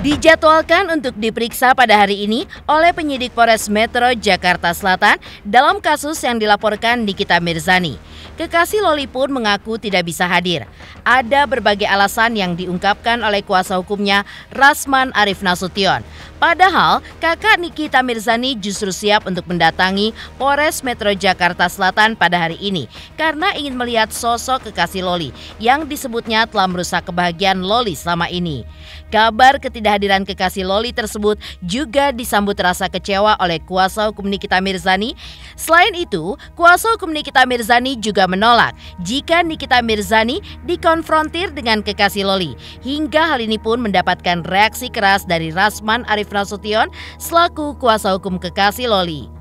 dijadwalkan untuk diperiksa pada hari ini oleh penyidik Polres Metro Jakarta Selatan dalam kasus yang dilaporkan Nikita Mirzani. Kekasih Loli pun mengaku tidak bisa hadir. Ada berbagai alasan yang diungkapkan oleh kuasa hukumnya Rasman Arif Nasution. Padahal kakak Nikita Mirzani justru siap untuk mendatangi Polres Metro Jakarta Selatan pada hari ini karena ingin melihat sosok kekasih Loli yang disebutnya telah merusak kebahagiaan Loli selama ini. Kabar ketidakhadiran kekasih Loli tersebut juga disambut rasa kecewa oleh kuasa hukum Nikita Mirzani. Selain itu, kuasa hukum Nikita Mirzani juga menolak jika Nikita Mirzani dikonfrontir dengan kekasih Loli. Hingga hal ini pun mendapatkan reaksi keras dari Rasman Arif Nasution selaku kuasa hukum kekasih Loli.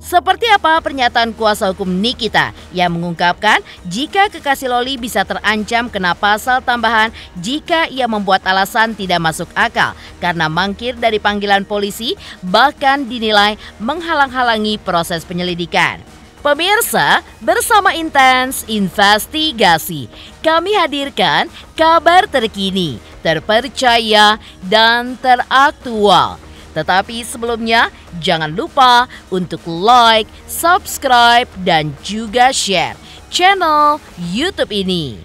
Seperti apa pernyataan kuasa hukum Nikita yang mengungkapkan jika kekasih Loli bisa terancam kena pasal tambahan jika ia membuat alasan tidak masuk akal karena mangkir dari panggilan polisi, bahkan dinilai menghalang-halangi proses penyelidikan. Pemirsa, bersama Intens Investigasi, kami hadirkan kabar terkini, terpercaya, dan teraktual. Tetapi sebelumnya, jangan lupa untuk like, subscribe, dan juga share channel YouTube ini.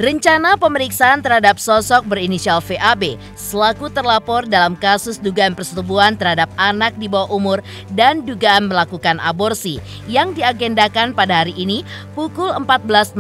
Rencana pemeriksaan terhadap sosok berinisial VAB selaku terlapor dalam kasus dugaan persetubuhan terhadap anak di bawah umur dan dugaan melakukan aborsi yang diagendakan pada hari ini pukul 14.00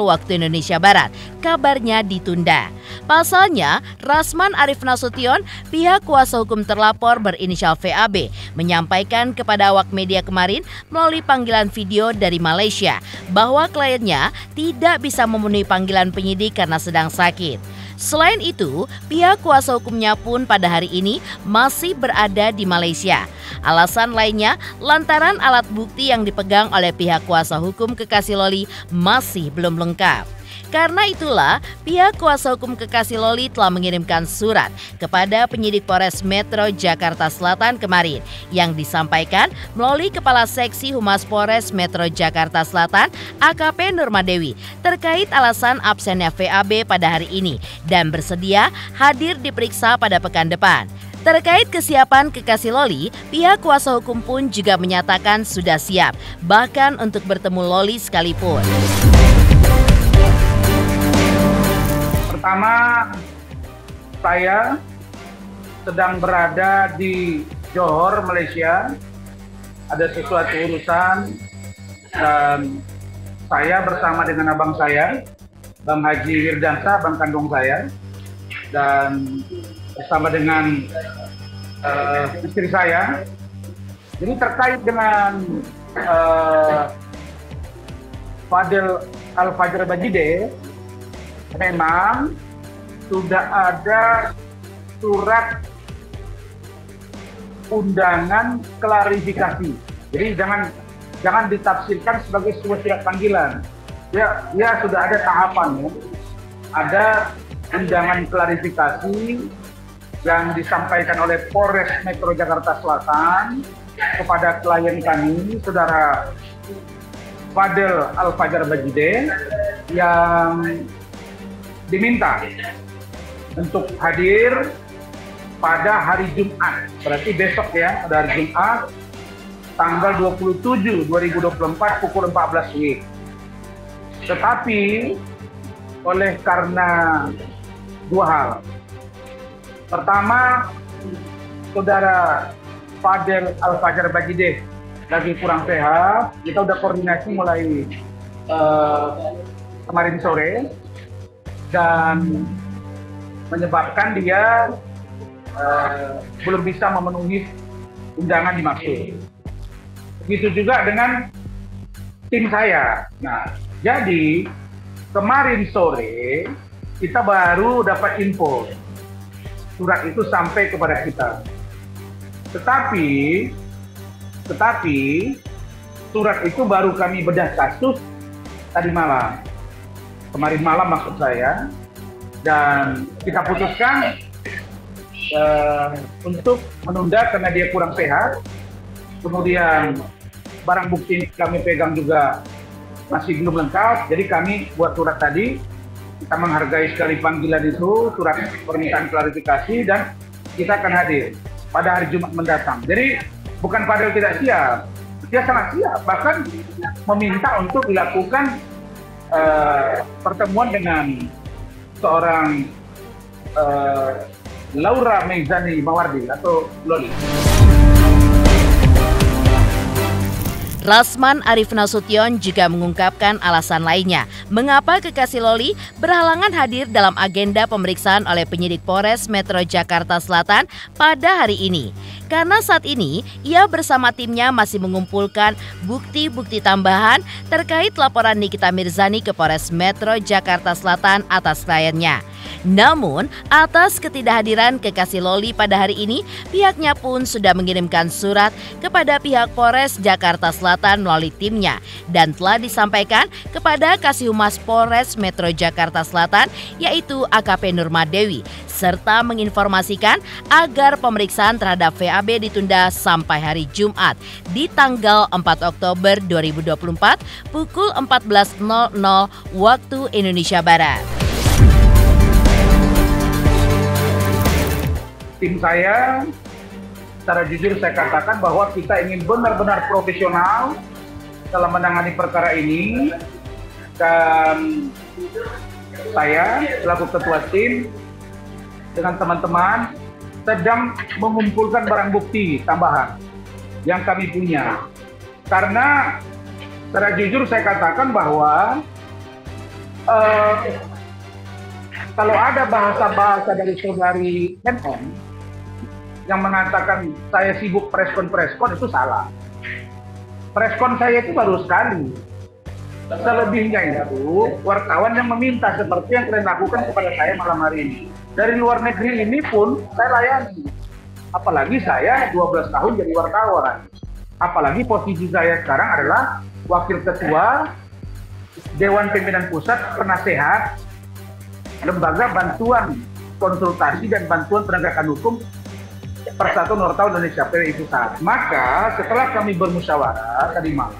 waktu Indonesia Barat, kabarnya ditunda. Pasalnya, Rasman Arif Nasution, pihak kuasa hukum terlapor berinisial VAB, menyampaikan kepada awak media kemarin melalui panggilan video dari Malaysia bahwa kliennya tidak bisa memenuhi panggilan penyidik karena sedang sakit. Selain itu, pihak kuasa hukumnya pun pada hari ini masih berada di Malaysia. Alasan lainnya lantaran alat bukti yang dipegang oleh pihak kuasa hukum kekasih Loli masih belum lengkap. Karena itulah, pihak kuasa hukum kekasih Loli telah mengirimkan surat kepada penyidik Polres Metro Jakarta Selatan kemarin yang disampaikan melalui Kepala Seksi Humas Polres Metro Jakarta Selatan AKP Nurmadewi terkait alasan absennya VAB pada hari ini dan bersedia hadir diperiksa pada pekan depan. Terkait kesiapan kekasih Loli, pihak kuasa hukum pun juga menyatakan sudah siap, bahkan untuk bertemu Loli sekalipun. Pertama, saya sedang berada di Johor, Malaysia. Ada sesuatu urusan dan saya bersama dengan abang saya, Bang Haji Wirdansa, bang kandung saya, dan bersama dengan istri saya. Jadi terkait dengan Fadil Al-Fajr Bajide, memang sudah ada surat undangan klarifikasi. Jadi jangan ditafsirkan sebagai sebuah surat panggilan. Ya sudah ada tahapannya. Ada undangan klarifikasi yang disampaikan oleh Polres Metro Jakarta Selatan kepada klien kami, saudara Fadil Al-Fajr Bajide, yang diminta untuk hadir pada hari Jumat, berarti besok ya, pada hari Jumat tanggal 27 2024 pukul 14 WIB. Tetapi oleh karena dua hal. Pertama, saudara Fadil Al-Fajr Bajide lagi kurang sehat. Kita udah koordinasi mulai kemarin sore dan menyebabkan dia belum bisa memenuhi undangan dimaksud. Begitu juga dengan tim saya. Nah, jadi kemarin sore kita baru dapat info surat itu sampai kepada kita. Tetapi surat itu baru kami bedah kasus tadi malam. Kemarin malam maksud saya. Dan kita putuskan untuk menunda karena dia kurang sehat. Kemudian barang bukti kami pegang juga masih belum lengkap. Jadi kami buat surat tadi. Kita menghargai sekali panggilan itu, surat permintaan klarifikasi, dan kita akan hadir pada hari Jumat mendatang. Jadi bukan Fadel tidak siap, dia sangat siap. Bahkan meminta untuk dilakukan pertemuan dengan seorang Laura Meizani Mawardi atau Loli. Rasman Arif Nasution juga mengungkapkan alasan lainnya mengapa kekasih Loli berhalangan hadir dalam agenda pemeriksaan oleh penyidik Polres Metro Jakarta Selatan pada hari ini. Karena saat ini ia bersama timnya masih mengumpulkan bukti-bukti tambahan terkait laporan Nikita Mirzani ke Polres Metro Jakarta Selatan atas kliennya. Namun, atas ketidakhadiran kekasih Loli pada hari ini, pihaknya pun sudah mengirimkan surat kepada pihak Polres Jakarta Selatan melalui timnya dan telah disampaikan kepada Kasih Humas Polres Metro Jakarta Selatan yaitu AKP Nurmadewi serta menginformasikan agar pemeriksaan terhadap VAB ditunda sampai hari Jumat di tanggal 4 Oktober 2024 pukul 14.00 waktu Indonesia Barat. Tim saya, secara jujur saya katakan bahwa kita ingin benar-benar profesional dalam menangani perkara ini, dan saya selaku ketua tim dengan teman-teman sedang mengumpulkan barang bukti tambahan yang kami punya. Karena secara jujur saya katakan bahwa kalau ada bahasa-bahasa dari saudari NM yang mengatakan saya sibuk preskon itu salah. Preskon saya itu baru sekali. Selebihnya itu wartawan yang meminta seperti yang kalian lakukan kepada saya malam hari ini. Dari luar negeri ini pun saya layani. Apalagi saya 12 tahun jadi wartawan. Apalagi posisi saya sekarang adalah Wakil Ketua Dewan Pimpinan Pusat Penasehat Lembaga Bantuan Konsultasi dan Bantuan Penegakan Hukum Persatuan Wartawan Indonesia PWI Pusat. Maka setelah kami bermusyawarah tadi malam,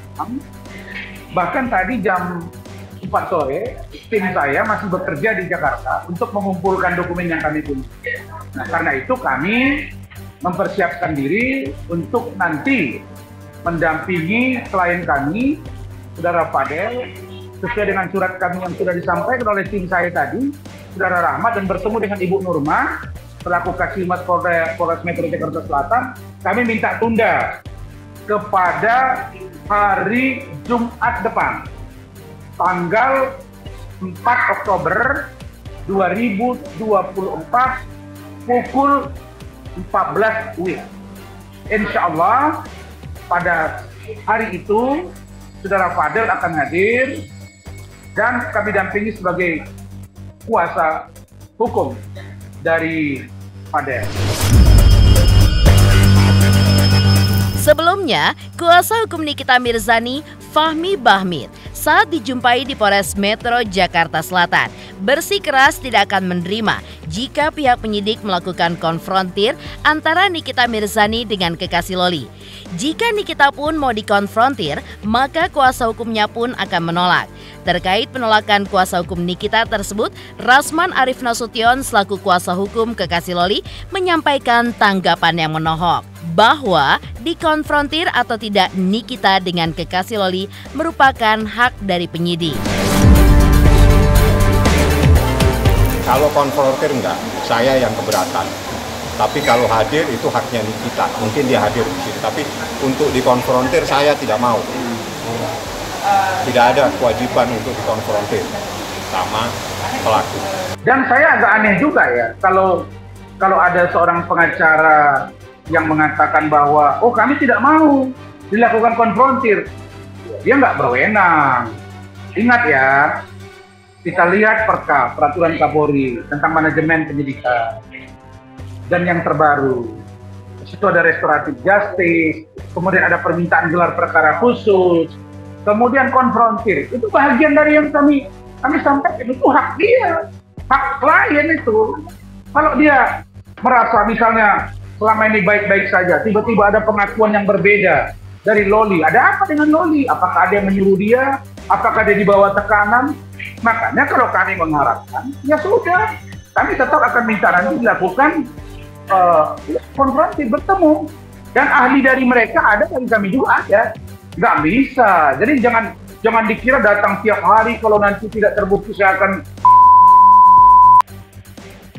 bahkan tadi jam 4 sore, tim saya masih bekerja di Jakarta untuk mengumpulkan dokumen yang kami punya. Nah, karena itu kami mempersiapkan diri untuk nanti mendampingi klien kami, Saudara Fadel, sesuai dengan surat kami yang sudah disampaikan oleh tim saya tadi, Saudara Rahmat, dan bertemu dengan Ibu Nurma, selaku Kasih Humas Polres Metro Jakarta Selatan. Kami minta tunda kepada hari Jumat depan, tanggal 4 Oktober 2024 pukul 14 WIB. Insya Allah pada hari itu Saudara Fadel akan hadir dan kami dampingi sebagai kuasa hukum dari Fadel. Sebelumnya, kuasa hukum Nikita Mirzani, Fahmi Bahmid, saat dijumpai di Polres Metro Jakarta Selatan, bersikeras tidak akan menerima jika pihak penyidik melakukan konfrontir antara Nikita Mirzani dengan kekasih Loli. Jika Nikita pun mau dikonfrontir, maka kuasa hukumnya pun akan menolak. Terkait penolakan kuasa hukum Nikita tersebut, Rasman Arif Nasution selaku kuasa hukum kekasih Loli menyampaikan tanggapan yang menohok bahwa dikonfrontir atau tidak Nikita dengan kekasih Loli merupakan hak dari penyidik. Kalau konfrontir enggak, saya yang keberatan. Tapi kalau hadir itu haknya Nikita, mungkin dia hadir di sini. Tapi untuk dikonfrontir saya tidak mau. Tidak ada kewajiban untuk dikonfrontir sama pelaku. Dan saya agak aneh juga ya, kalau ada seorang pengacara yang mengatakan bahwa kami tidak mau dilakukan konfrontir, dia nggak berwenang. Ingat ya, kita lihat peraturan Kapolri tentang manajemen penyidikan dan yang terbaru situ ada restoratif justice, kemudian ada permintaan gelar perkara khusus, kemudian konfrontir. Itu bagian dari yang kami sampaikan, itu hak dia, hak klien itu. Kalau dia merasa misalnya selama ini baik-baik saja, tiba-tiba ada pengakuan yang berbeda dari Loli. Ada apa dengan Loli? Apakah ada yang menyuruh dia? Apakah dia dibawa tekanan? Makanya kalau kami mengharapkan, ya sudah, kami tetap akan minta nanti dilakukan konfrontasi, bertemu. Dan ahli dari mereka ada, dari kami juga ada. Nggak bisa. Jadi jangan dikira datang tiap hari, kalau nanti tidak terbukti saya akan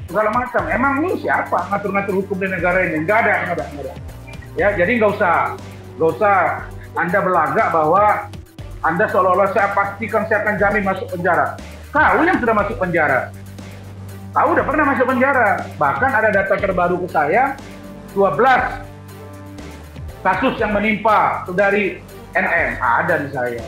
segala macam. Emang lu siapa ngatur-ngatur hukum di negara ini? Nggak ada. Ya, jadi nggak usah Anda belagak bahwa Anda seolah-olah saya pastikan saya akan jamin masuk penjara. Kau yang sudah masuk penjara. Kau udah pernah masuk penjara. Bahkan ada data terbaru ke saya, 12 kasus yang menimpa dari NM ada di saya.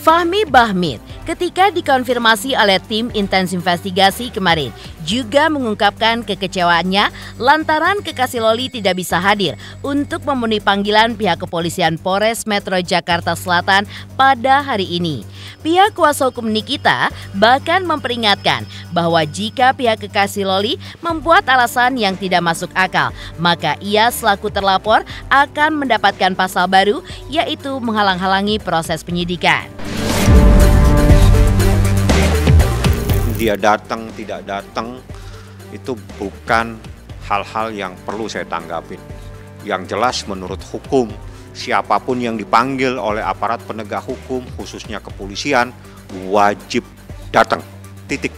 Fahmi Bahmid ketika dikonfirmasi oleh tim intens investigasi kemarin juga mengungkapkan kekecewaannya lantaran kekasih Loli tidak bisa hadir untuk memenuhi panggilan pihak kepolisian Polres Metro Jakarta Selatan pada hari ini. Pihak kuasa hukum Nikita bahkan memperingatkan bahwa jika pihak kekasih Loli membuat alasan yang tidak masuk akal, maka ia selaku terlapor akan mendapatkan pasal baru, yaitu menghalang-halangi proses penyidikan. Dia datang, tidak datang, itu bukan hal-hal yang perlu saya tanggapin. Yang jelas menurut hukum, siapapun yang dipanggil oleh aparat penegak hukum, khususnya kepolisian, wajib datang, titik.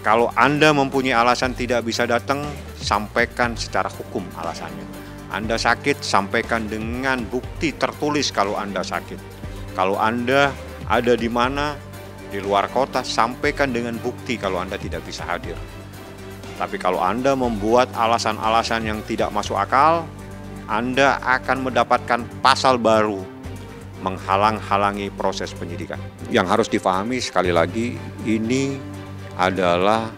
Kalau Anda mempunyai alasan tidak bisa datang, sampaikan secara hukum alasannya. Anda sakit, sampaikan dengan bukti tertulis kalau Anda sakit. Kalau Anda ada di mana, di luar kota, sampaikan dengan bukti kalau Anda tidak bisa hadir. Tapi kalau Anda membuat alasan-alasan yang tidak masuk akal, Anda akan mendapatkan pasal baru, menghalang-halangi proses penyidikan. Yang harus difahami sekali lagi, ini adalah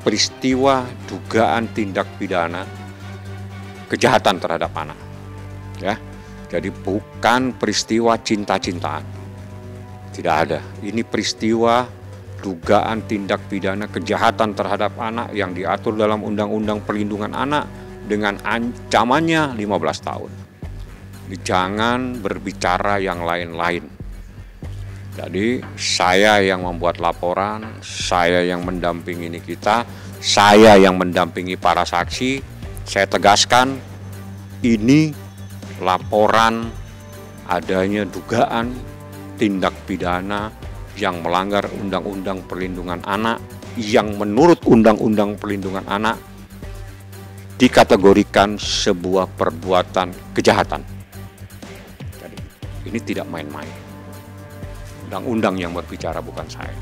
peristiwa dugaan tindak pidana kejahatan terhadap anak. Ya, jadi bukan peristiwa cinta-cintaan. Tidak ada. Ini peristiwa dugaan tindak pidana kejahatan terhadap anak yang diatur dalam Undang-Undang Perlindungan Anak dengan ancamannya 15 tahun. Jangan berbicara yang lain-lain. Jadi saya yang membuat laporan, saya yang mendampingi Nikita, saya yang mendampingi para saksi. Saya tegaskan ini laporan adanya dugaan tindak pidana yang melanggar Undang-Undang Perlindungan Anak yang menurut Undang-Undang Perlindungan Anak dikategorikan sebuah perbuatan kejahatan. Jadi ini tidak main-main. Undang-undang yang berbicara, bukan saya.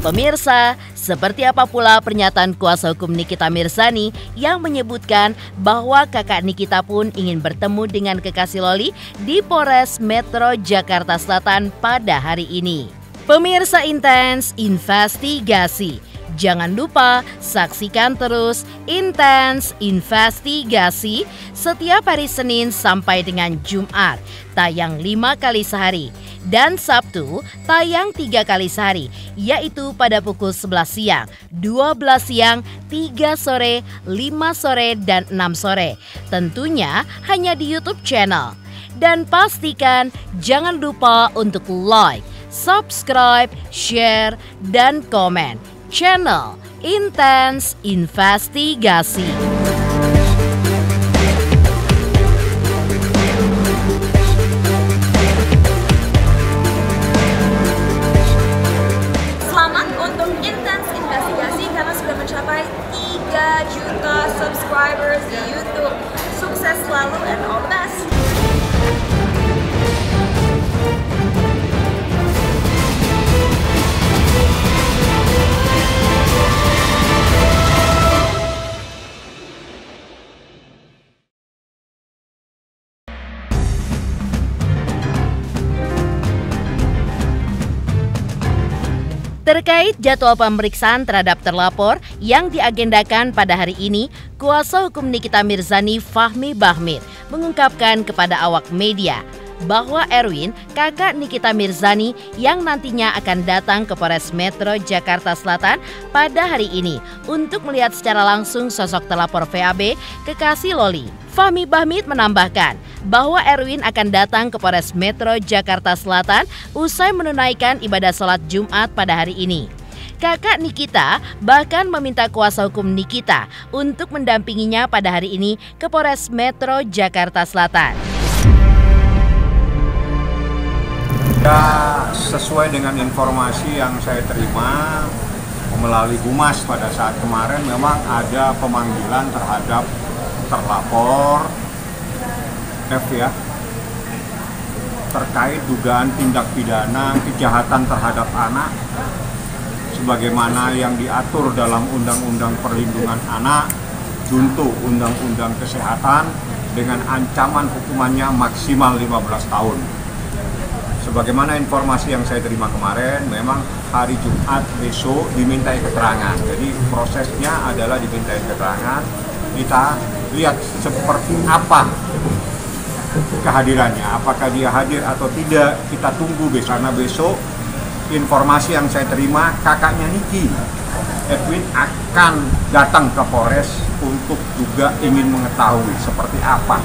Pemirsa, seperti apa pula pernyataan kuasa hukum Nikita Mirzani yang menyebutkan bahwa kakak Nikita pun ingin bertemu dengan kekasih Loli di Polres Metro Jakarta Selatan pada hari ini. Pemirsa Intens Investigasi, jangan lupa saksikan terus Intens Investigasi setiap hari Senin sampai dengan Jumat, tayang 5 kali sehari. Dan Sabtu tayang 3 kali sehari, yaitu pada pukul 11 siang, 12 siang, 3 sore, 5 sore, dan 6 sore. Tentunya hanya di YouTube channel. Dan pastikan jangan lupa untuk like, subscribe, share, dan komen channel Intens Investigasi. Subscribers di YouTube. Sukses selalu and all the best. Terkait jadwal pemeriksaan terhadap terlapor yang diagendakan pada hari ini, kuasa hukum Nikita Mirzani, Fahmi Bahmid, mengungkapkan kepada awak media bahwa Erwin, kakak Nikita Mirzani, yang nantinya akan datang ke Polres Metro Jakarta Selatan pada hari ini untuk melihat secara langsung sosok terlapor VAB, kekasih Loli. Fahmi Bahmid menambahkan bahwa Erwin akan datang ke Polres Metro Jakarta Selatan usai menunaikan ibadah sholat Jumat pada hari ini. Kakak Nikita bahkan meminta kuasa hukum Nikita untuk mendampinginya pada hari ini ke Polres Metro Jakarta Selatan. Ya, sesuai dengan informasi yang saya terima melalui Humas pada saat kemarin, memang ada pemanggilan terhadap terlapor F ya, terkait dugaan tindak pidana kejahatan terhadap anak sebagaimana yang diatur dalam Undang-Undang Perlindungan Anak, junto Undang-Undang Kesehatan, dengan ancaman hukumannya maksimal 15 tahun. Sebagaimana informasi yang saya terima kemarin, memang hari Jumat besok dimintai keterangan. Jadi prosesnya adalah dimintai keterangan. Kita lihat seperti apa kehadirannya, apakah dia hadir atau tidak, kita tunggu besok. Karena besok informasi yang saya terima, kakaknya Niki, Edwin, akan datang ke Polres untuk juga ingin mengetahui seperti apa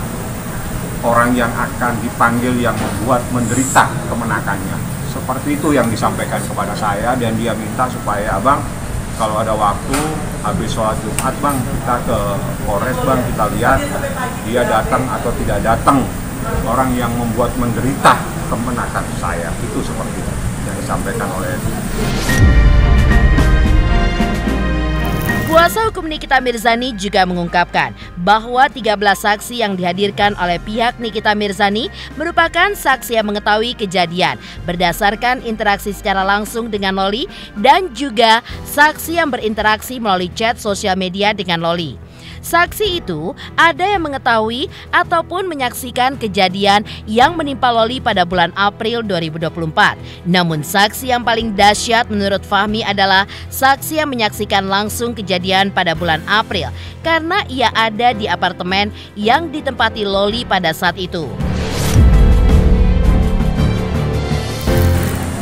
orang yang akan dipanggil yang membuat menderita kemenakannya. Seperti itu yang disampaikan kepada saya, dan dia minta supaya abang kalau ada waktu habis sholat Jumat bang, kita ke Polres bang, kita lihat dia datang atau tidak datang orang yang membuat menderita kemenakan saya. Itu seperti itu yang disampaikan oleh Kuasa hukum Nikita Mirzani juga mengungkapkan bahwa 13 saksi yang dihadirkan oleh pihak Nikita Mirzani merupakan saksi yang mengetahui kejadian berdasarkan interaksi secara langsung dengan Loli, dan juga saksi yang berinteraksi melalui chat sosial media dengan Loli. Saksi itu ada yang mengetahui ataupun menyaksikan kejadian yang menimpa Loli pada bulan April 2024. Namun saksi yang paling dahsyat menurut Fahmi adalah saksi yang menyaksikan langsung kejadian pada bulan April, karena ia ada di apartemen yang ditempati Loli pada saat itu.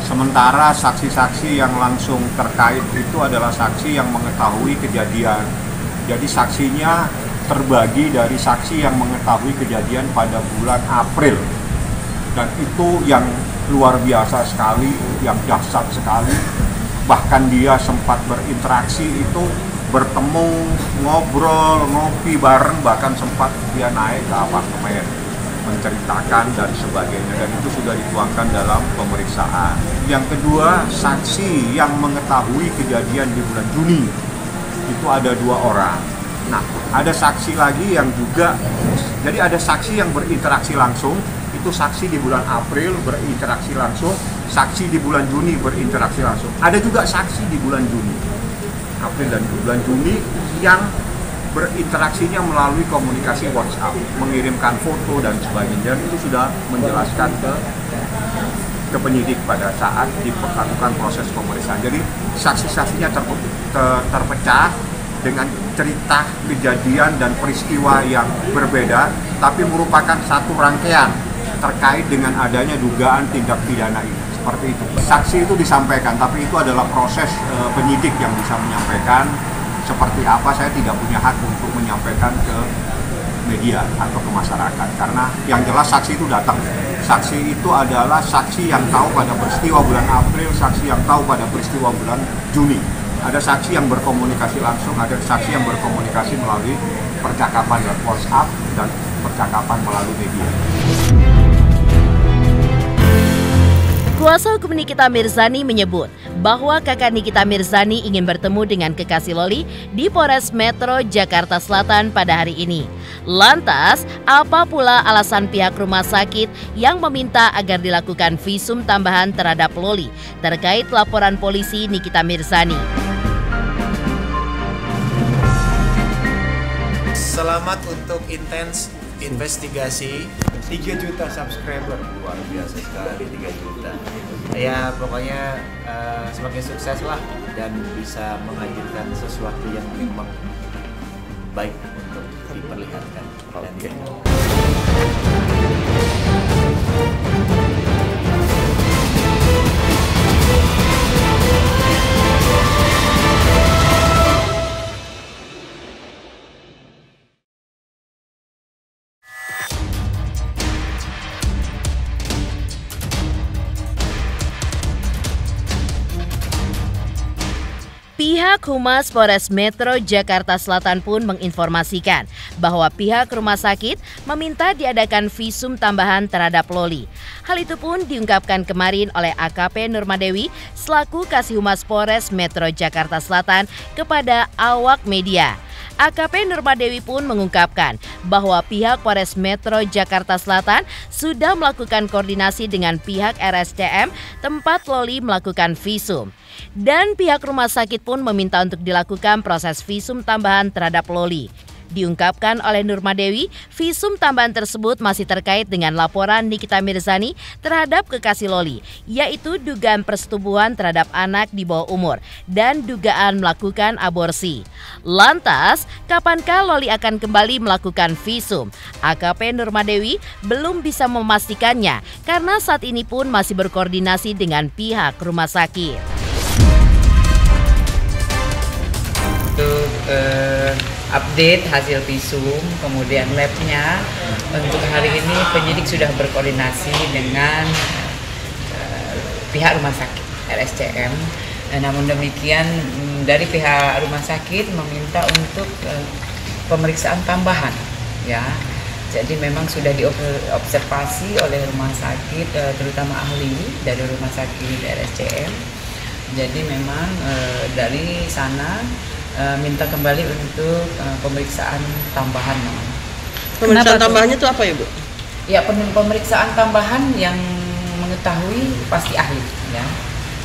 Sementara saksi-saksi yang langsung terkait itu adalah saksi yang mengetahui kejadian. Jadi saksinya terbagi dari saksi yang mengetahui kejadian pada bulan April. Dan itu yang luar biasa sekali, yang dahsyat sekali. Bahkan dia sempat berinteraksi itu, bertemu, ngobrol, ngopi bareng, bahkan sempat dia naik ke apartemen, menceritakan dan sebagainya. Dan itu sudah dituangkan dalam pemeriksaan. Yang kedua, saksi yang mengetahui kejadian di bulan Juni. Itu ada 2 orang. Nah, ada saksi lagi yang juga, jadi ada saksi yang berinteraksi langsung, itu saksi di bulan April berinteraksi langsung, saksi di bulan Juni berinteraksi langsung. Ada juga saksi di bulan Juni, April dan bulan Juni yang berinteraksinya melalui komunikasi WhatsApp, mengirimkan foto dan sebagainya. Dan itu sudah menjelaskan ke penyidik pada saat dilakukan proses pemeriksaan. Jadi saksi-saksinya terpecah dengan cerita kejadian dan peristiwa yang berbeda, tapi merupakan satu rangkaian terkait dengan adanya dugaan tindak pidana ini. Seperti itu. Saksi itu disampaikan, tapi itu adalah proses penyidik yang bisa menyampaikan. Seperti apa, saya tidak punya hak untuk menyampaikan ke media atau ke masyarakat, karena yang jelas saksi itu datang. Saksi itu adalah saksi yang tahu pada peristiwa bulan April, saksi yang tahu pada peristiwa bulan Juni. Ada saksi yang berkomunikasi langsung, ada saksi yang berkomunikasi melalui percakapan WhatsApp dan percakapan melalui media. Kuasa hukum Nikita Mirzani menyebut bahwa kakak Nikita Mirzani ingin bertemu dengan kekasih Loli di Polres Metro Jakarta Selatan pada hari ini. Lantas, apa pula alasan pihak rumah sakit yang meminta agar dilakukan visum tambahan terhadap Loli terkait laporan polisi Nikita Mirzani? Selamat untuk intens investigasi 3 juta subscriber, luar biasa sekali 3 juta. Ya pokoknya semakin sukses lah dan bisa menghadirkan sesuatu yang memang baik untuk diperlihatkan. Oke. Pihak Humas Polres Metro Jakarta Selatan pun menginformasikan bahwa pihak rumah sakit meminta diadakan visum tambahan terhadap Loli. Hal itu pun diungkapkan kemarin oleh AKP Nurmadewi selaku Kasih Humas Polres Metro Jakarta Selatan kepada awak media. AKP Nurmadewi pun mengungkapkan bahwa pihak Polres Metro Jakarta Selatan sudah melakukan koordinasi dengan pihak RSCM tempat Loli melakukan visum. Dan pihak rumah sakit pun meminta untuk dilakukan proses visum tambahan terhadap Loli. Diungkapkan oleh Nurmadewi, visum tambahan tersebut masih terkait dengan laporan Nikita Mirzani terhadap kekasih Loli, yaitu dugaan persetubuhan terhadap anak di bawah umur dan dugaan melakukan aborsi. Lantas, kapankah Loli akan kembali melakukan visum? AKP Nurmadewi belum bisa memastikannya karena saat ini pun masih berkoordinasi dengan pihak rumah sakit. Untuk update hasil visum, kemudian labnya, untuk hari ini penyidik sudah berkoordinasi dengan pihak rumah sakit RSCM. Namun demikian dari pihak rumah sakit meminta untuk pemeriksaan tambahan, ya. Jadi memang sudah diobservasi oleh rumah sakit, terutama ahli dari rumah sakit RSCM. Jadi memang dari sana minta kembali untuk pemeriksaan tambahan. Pemeriksaan tambahannya itu apa ya, Bu? Ya, pemeriksaan tambahan yang mengetahui pasti ahli, ya.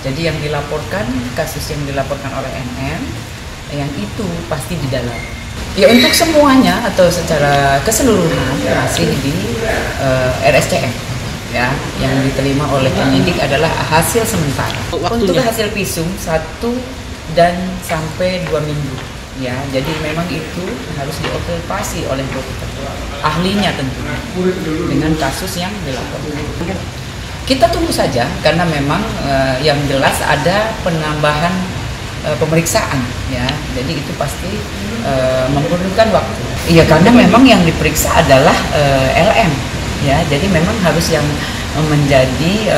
Jadi yang dilaporkan, kasus yang dilaporkan oleh NM, yang itu pasti di dalam. Ya, untuk semuanya atau secara keseluruhan masih di RSCM, ya. Yang diterima oleh penyidik adalah hasil sementara. Waktunya. Untuk hasil visum 1 dan sampai 2 minggu, ya. Jadi memang itu harus diobservasi oleh dokter ahlinya tentunya dengan kasus yang dilaporkan. Kita tunggu saja karena memang yang jelas ada penambahan pemeriksaan, ya. Jadi itu pasti memerlukan waktu. Iya, karena memang yang diperiksa adalah LM, ya. Jadi memang harus yang menjadi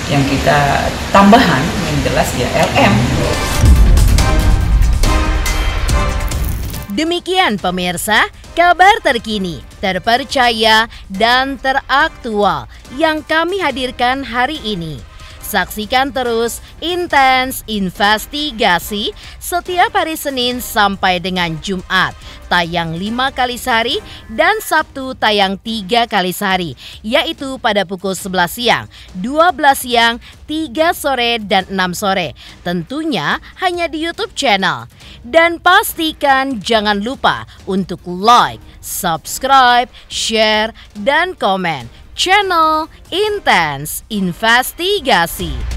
yang kita tambahan yang jelas ya LM. Demikian pemirsa, kabar terkini, terpercaya, dan teraktual yang kami hadirkan hari ini. Saksikan terus Intens Investigasi setiap hari Senin sampai dengan Jumat, tayang 5 kali sehari dan Sabtu tayang 3 kali sehari, yaitu pada pukul 11 siang, 12 siang, 3 sore, dan 6 sore. Tentunya hanya di YouTube channel. Dan pastikan jangan lupa untuk like, subscribe, share, dan komen channel Intens Investigasi.